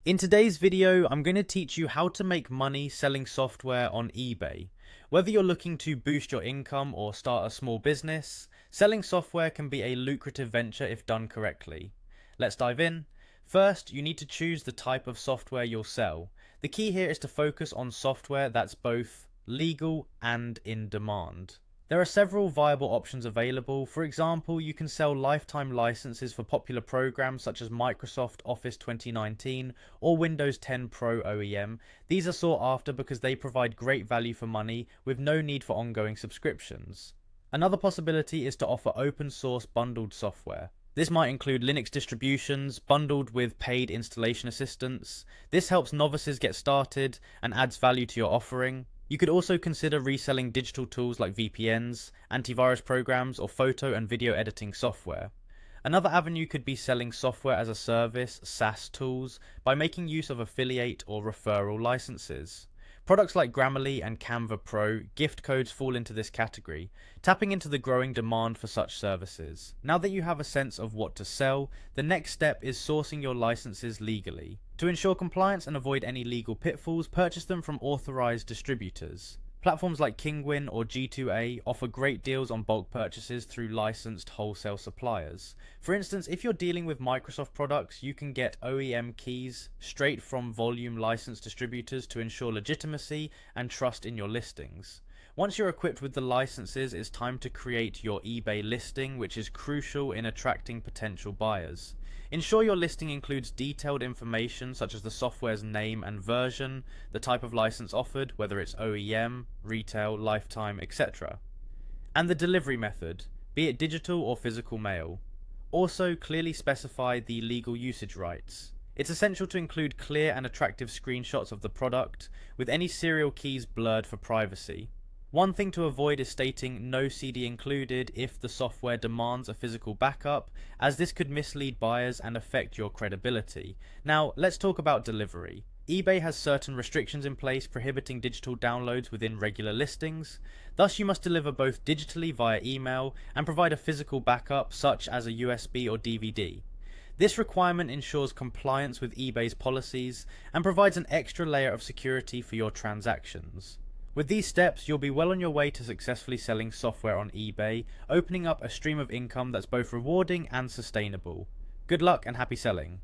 In today's video, I'm going to teach you how to make money selling software on eBay. Whether you're looking to boost your income or start a small business, selling software can be a lucrative venture if done correctly. Let's dive in. First, you need to choose the type of software you'll sell. The key here is to focus on software that's both legal and in demand. There are several viable options available. For example, you can sell lifetime licenses for popular programs such as Microsoft Office 2019 or Windows 10 Pro OEM. These are sought after because they provide great value for money with no need for ongoing subscriptions. Another possibility is to offer open source bundled software. This might include Linux distributions bundled with paid installation assistance. This helps novices get started and adds value to your offering. You could also consider reselling digital tools like VPNs, antivirus programs, or photo and video editing software. Another avenue could be selling software as a service, SaaS tools, by making use of affiliate or referral licenses. Products like Grammarly and Canva Pro gift codes fall into this category, tapping into the growing demand for such services. Now that you have a sense of what to sell, the next step is sourcing your licenses legally. To ensure compliance and avoid any legal pitfalls, purchase them from authorized distributors. Platforms like Kingwin or G2A offer great deals on bulk purchases through licensed wholesale suppliers. For instance, if you're dealing with Microsoft products, you can get OEM keys straight from volume licensed distributors to ensure legitimacy and trust in your listings. Once you're equipped with the licenses, it's time to create your eBay listing, which is crucial in attracting potential buyers. Ensure your listing includes detailed information such as the software's name and version, the type of license offered, whether it's OEM, retail, lifetime, etc. And the delivery method, be it digital or physical mail. Also, clearly specify the legal usage rights. It's essential to include clear and attractive screenshots of the product, with any serial keys blurred for privacy. One thing to avoid is stating no CD included if the software demands a physical backup, as this could mislead buyers and affect your credibility. Now, let's talk about delivery. eBay has certain restrictions in place prohibiting digital downloads within regular listings. Thus, you must deliver both digitally via email and provide a physical backup such as a USB or DVD. This requirement ensures compliance with eBay's policies and provides an extra layer of security for your transactions. With these steps, you'll be well on your way to successfully selling software on eBay, opening up a stream of income that's both rewarding and sustainable. Good luck and happy selling!